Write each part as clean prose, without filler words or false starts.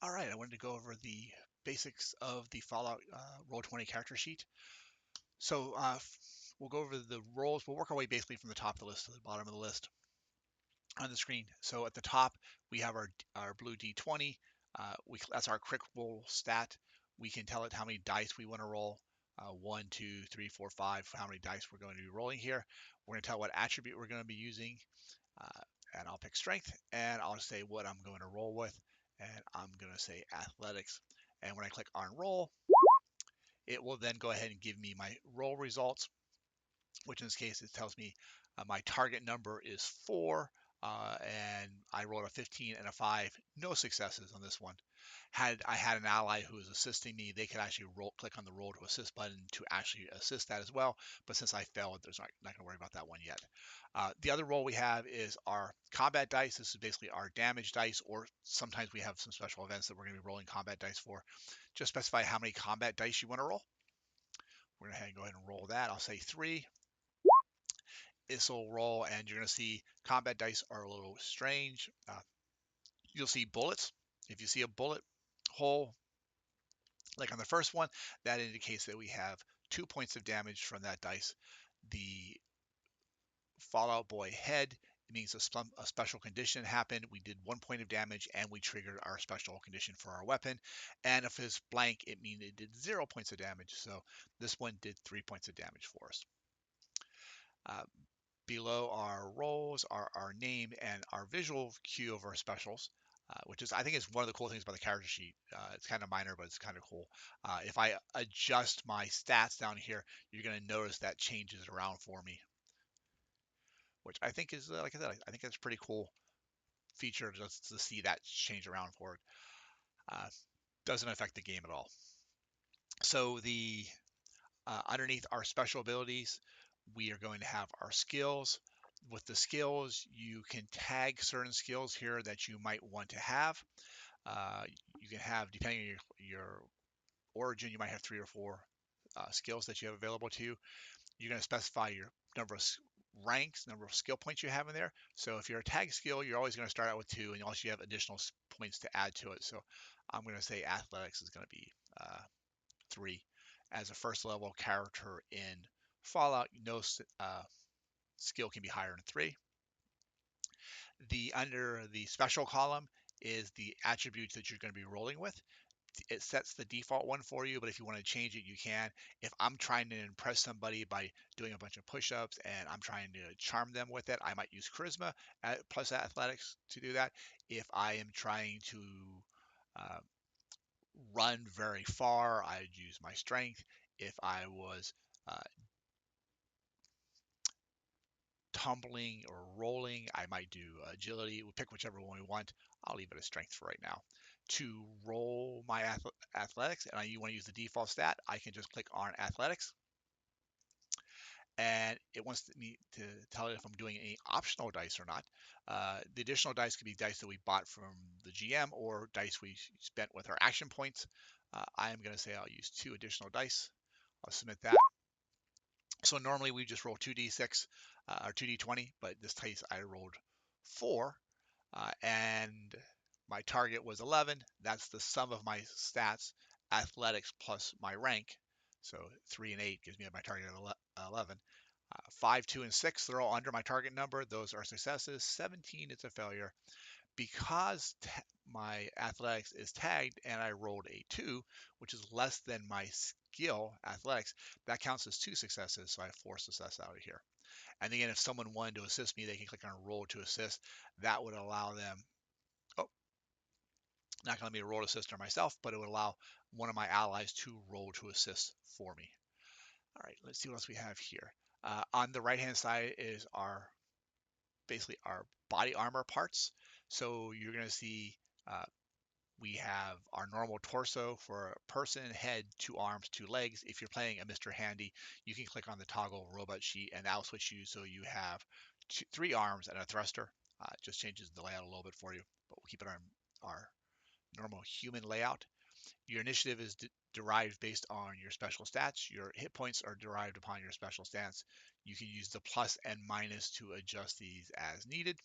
All right, I wanted to go over the basics of the Fallout Roll20 character sheet. So we'll go over the roles. We'll work our way basically from the top of the list to the bottom of the list on the screen. So at the top, we have our blue D20. That's our quick roll stat. We can tell it how many dice we want to roll. 1, 2, 3, 4, 5, how many dice we're going to be rolling here. We're going to tell what attribute we're going to be using. And I'll pick strength, and I'll say what I'm going to roll with, and I'm going to say athletics. And when I click on roll, it will then go ahead and give me my roll results, which in this case, it tells me my target number is 4, and I rolled a 15 and a 5. No successes on this one. Had I had an ally who was assisting me, they could actually click on the roll to assist button to actually assist that as well. But since I failed, there's not going to worry about that one yet. The other roll we have is our combat dice. This is basically our damage dice, or sometimes we have some special events that we're going to be rolling combat dice for. Just specify how many combat dice you want to roll. We're going to go ahead and roll that. I'll say 3. This will roll, and you're going to see combat dice are a little strange. You'll see bullets. If you see a bullet hole, like on the first one, that indicates that we have 2 points of damage from that dice. The Fallout Boy head means a special condition happened. We did 1 point of damage, and we triggered our special condition for our weapon. And if it's blank, it means it did 0 points of damage. So this one did 3 points of damage for us. Below our roles are our name and our visual cue of our specials, which is, I think, is one of the cool things about the character sheet. It's kind of minor, but it's kind of cool. If I adjust my stats down here, you're going to notice that changes it around for me, which I think is, like I said, I think that's a pretty cool feature just to see that change around for it. Doesn't affect the game at all. So the underneath our special abilities, we are going to have our skills. With the skills, you can tag certain skills here that you might want to have. You can have, depending on your origin, you might have 3 or 4 skills that you have available to you. You're going to specify your number of ranks, number of skill points you have in there. So if you're a tag skill, you're always going to start out with 2, and also you have additional points to add to it. So I'm going to say athletics is going to be 3. As a first level character in Fallout, no skill can be higher than 3. Under the special column is the attributes that you're going to be rolling with. It sets the default one for you, but if you want to change it, you can. If I'm trying to impress somebody by doing a bunch of push-ups and I'm trying to charm them with it, I might use charisma plus athletics to do that. If I am trying to run very far, I'd use my strength. If I was tumbling or rolling, I might do agility. We'll pick whichever one we want. I'll leave it as strength for right now. To roll my athletics, and you want to use the default stat, I can just click on athletics. And it wants me to tell it if I'm doing any optional dice or not. The additional dice could be dice that we bought from the GM or dice we spent with our action points. I am going to say I'll use 2 additional dice. I'll submit that. So normally we just roll 2d6 or 2d20, but this case I rolled 4, and my target was 11. That's the sum of my stats, athletics plus my rank. So 3 and 8 gives me my target at 11. 5, 2, and 6, they're all under my target number. Those are successes. 17 is a failure. Because my athletics is tagged and I rolled a 2, which is less than my skill, athletics, that counts as 2 successes, so I have 4 success out of here. And again, if someone wanted to assist me, they can click on roll to assist. That would allow them, not going to let me roll to assist or myself, but it would allow one of my allies to roll to assist for me. All right, let's see what else we have here. On the right-hand side is basically our body armor parts. So you're going to see we have our normal torso for a person, head, 2 arms, 2 legs. If you're playing a Mr. Handy, you can click on the toggle robot sheet and that'll switch you so you have 3 arms and a thruster. It just changes the layout a little bit for you, but we'll keep it on our normal human layout. Your initiative is derived based on your special stats. Your hit points are derived upon your special stats. You can use the plus and minus to adjust these as needed.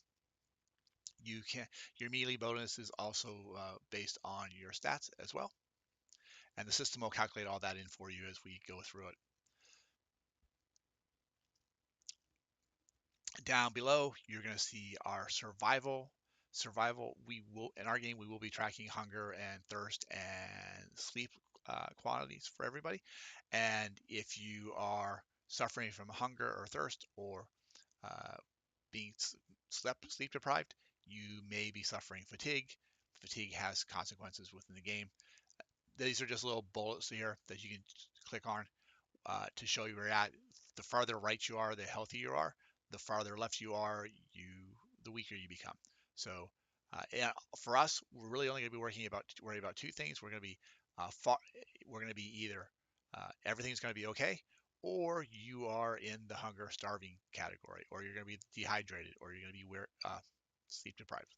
Your melee bonus is also based on your stats as well, and the system will calculate all that in for you as we go through it. Down below, you're going to see our survival. We will in our game we will be tracking hunger and thirst and sleep quantities for everybody. And if you are suffering from hunger or thirst or uh, being sleep deprived, you may be suffering fatigue. Fatigue has consequences within the game. These are just little bullets here that you can click on to show you where you're at. The farther right you are, the healthier you are. The farther left you are, the weaker you become. So, yeah, for us, we're really only going to be worrying about two things. We're going to be either everything's going to be okay, or you are in the hunger starving category, or you're going to be dehydrated, or you're going to be sleep deprived.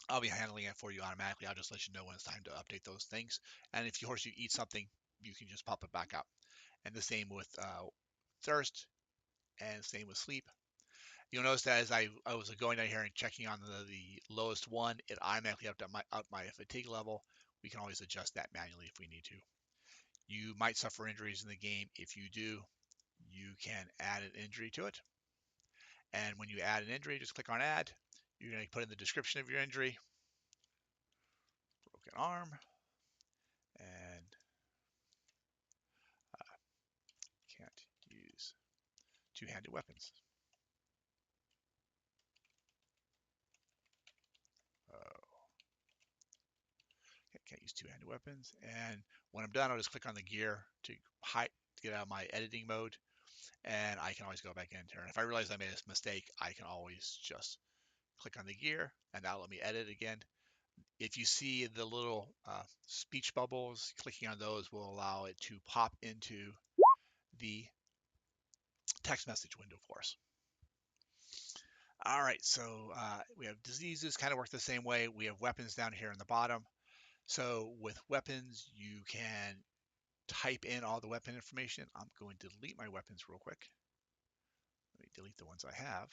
I'll be handling it for you automatically. I'll just let you know when it's time to update those things. And if, of course, you eat something, you can just pop it back up. And the same with thirst, and same with sleep. You'll notice that as I was going down here and checking on the lowest one, it automatically up my fatigue level. We can always adjust that manually if we need to. You might suffer injuries in the game. If you do, you can add an injury to it. And when you add an injury, just click on add. You're going to put in the description of your injury, broken arm, and can't use two-handed weapons. Can't use two-handed weapons. And when I'm done, I'll just click on the gear to get out of my editing mode, and I can always go back in here. And if I realize I made a mistake, I can always just click on the gear, and that'll let me edit again. If you see the little speech bubbles, clicking on those will allow it to pop into the text message window for us. All right, so we have diseases, kind of work the same way. We have weapons down here in the bottom. So with weapons, you can type in all the weapon information. I'm going to delete my weapons real quick. Let me delete the ones I have.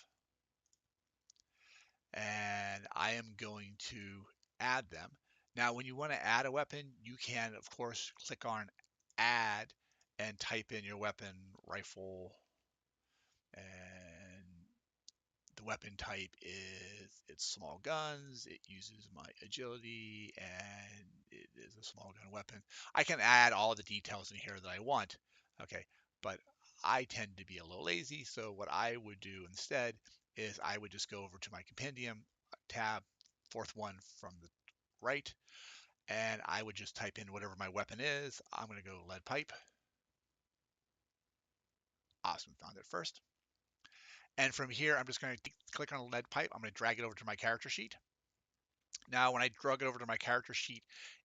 And I am going to add them. Now, when you want to add a weapon, you can, of course, click on add and type in your weapon, rifle, and the weapon type is it's small guns. It uses my agility, and it is a small gun weapon. I can add all the details in here that I want. Okay, but I tend to be a little lazy, so what I would do instead is I would just go over to my compendium tab, fourth one from the right, and I would just type in whatever my weapon is. I'm going to go lead pipe. Awesome, found it first. And from here, I'm just going to click on lead pipe. I'm going to drag it over to my character sheet. Now, when I drag it over to my character sheet,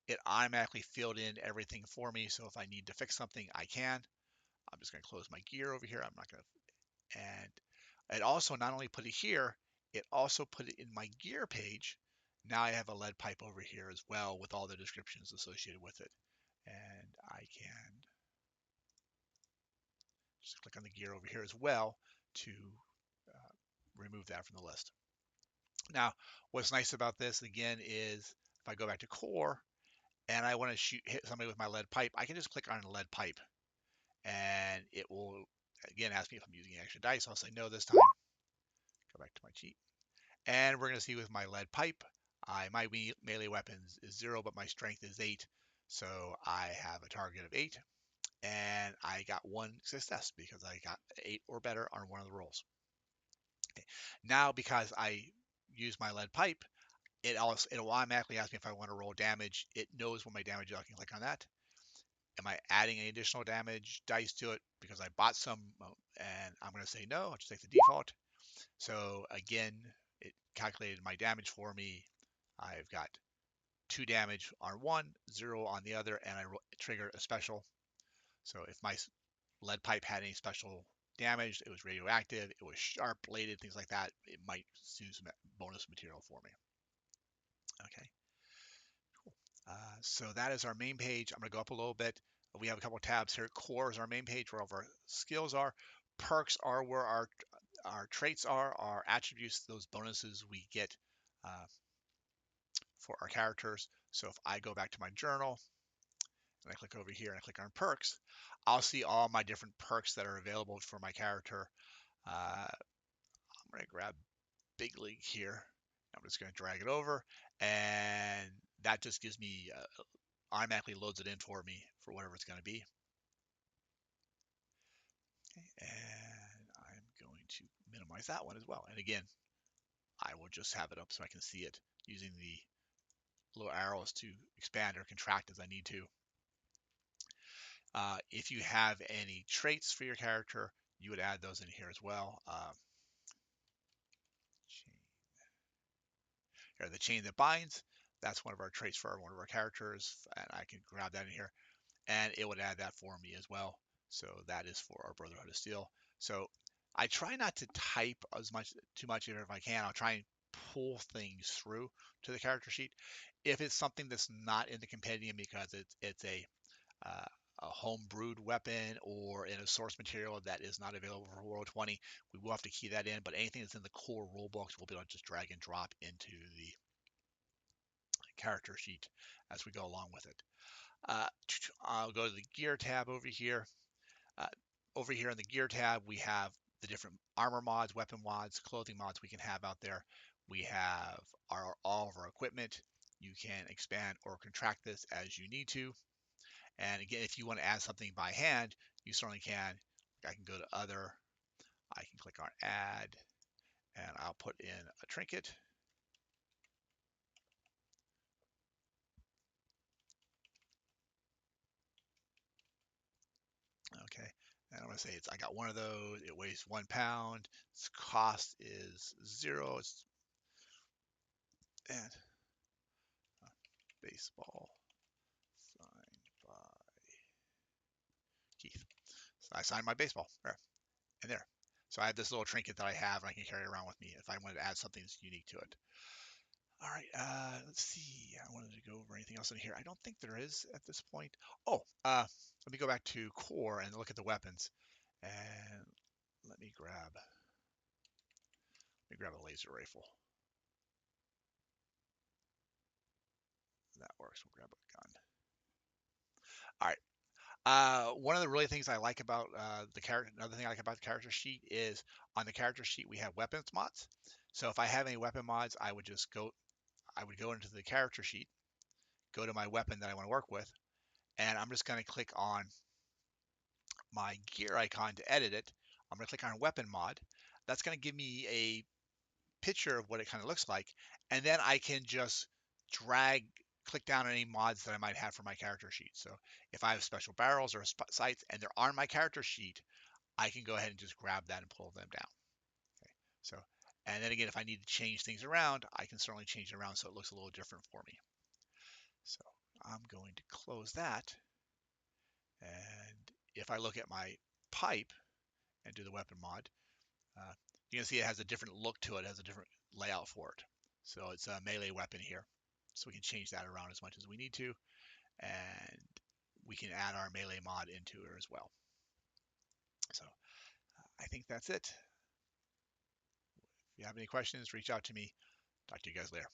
it automatically filled in everything for me. So if I need to fix something, I can. I'm just going to close my gear over here. I'm not going to, and it also not only put it here, it also put it in my gear page. Now I have a lead pipe over here as well with all the descriptions associated with it. And I can just click on the gear over here as well to remove that from the list. Now, what's nice about this again is if I go back to core and I want to hit somebody with my lead pipe, I can just click on a lead pipe and it will again ask me if I'm using extra dice. I'll say no this time. Go back to my cheat. And we're going to see with my lead pipe, my melee weapons is 0, but my strength is 8. So I have a target of 8. And I got 1 success because I got 8 or better on one of the rolls. Okay. Now, because I use my lead pipe, it'll automatically ask me if I want to roll damage. It knows what my damage is. I can click on that. Am I adding any additional damage dice to it because I bought some? And I'm going to say no. I'll just take the default. So again, it calculated my damage for me. I've got 2 damage on one, 0 on the other, and I trigger a special. So if my lead pipe had any special damage, it was radioactive, it was sharp bladed, things like that, it might use some bonus material for me. Okay. Cool. So that is our main page. I'm going to go up a little bit. We have a couple of tabs here. Core is our main page where all of our skills are. Perks are where our our traits are our attributes, those bonuses we get uh, for our characters. So if I go back to my journal and I click over here and I click on perks, I'll see all my different perks that are available for my character. I'm going to grab Big League here. I'm just going to drag it over, and that just gives me automatically loads it in for me for whatever it's going to be. And I'm going to minimize that one as well. And again, I will just have it up so I can see it using the little arrows to expand or contract as I need to. If you have any traits for your character, you would add those in here as well. Here, the chain that binds, that's one of our traits for one of our characters, and I can grab that in here, and it would add that for me as well. So that is for our Brotherhood of Steel. So I try not to type too much if I can. I'll try and pull things through to the character sheet. If it's something that's not in the compendium because it's a home brewed weapon or in a source material that is not available for Roll20, we will have to key that in. But anything that's in the core rule books, we'll be able to just drag and drop into the character sheet as we go along with it. I'll go to the gear tab over here. Over here in the gear tab, we have the different armor mods, weapon mods, clothing mods we can have out there. We have all of our equipment. You can expand or contract this as you need to. And again, if you want to add something by hand, you certainly can. I can go to other, I can click on add, and I'll put in a trinket. Okay, and I'm gonna say I got one of those. It weighs 1 pound. Its cost is 0. And baseball signed by Keith. So I signed my baseball there and there. So I have this little trinket that I have and I can carry around with me if I wanted to add something that's unique to it. All right, let's see. I wanted to go over anything else in here. I don't think there is at this point. Oh, let me go back to core and look at the weapons. And let me grab a laser rifle. That works. We'll grab a gun. All right. One of the really things I like about another thing I like about the character sheet is on the character sheet we have weapons mods. So if I have any weapon mods, I would go into the character sheet, go to my weapon that I want to work with, and I'm just going to click on my gear icon to edit it. I'm going to click on weapon mod. That's going to give me a picture of what it kind of looks like, and then I can just click down on any mods that I might have for my character sheet. So if I have special barrels or sights and they're on my character sheet, I can go ahead and just grab that and pull them down. Okay. So, and then again, if I need to change things around, I can certainly change it around so it looks a little different for me. So I'm going to close that. And if I look at my pipe and do the weapon mod, you can see it has a different look to it, has a different layout for it. So it's a melee weapon here. So we can change that around as much as we need to. And we can add our melee mod into it as well. So I think that's it. If you have any questions, reach out to me. Talk to you guys later.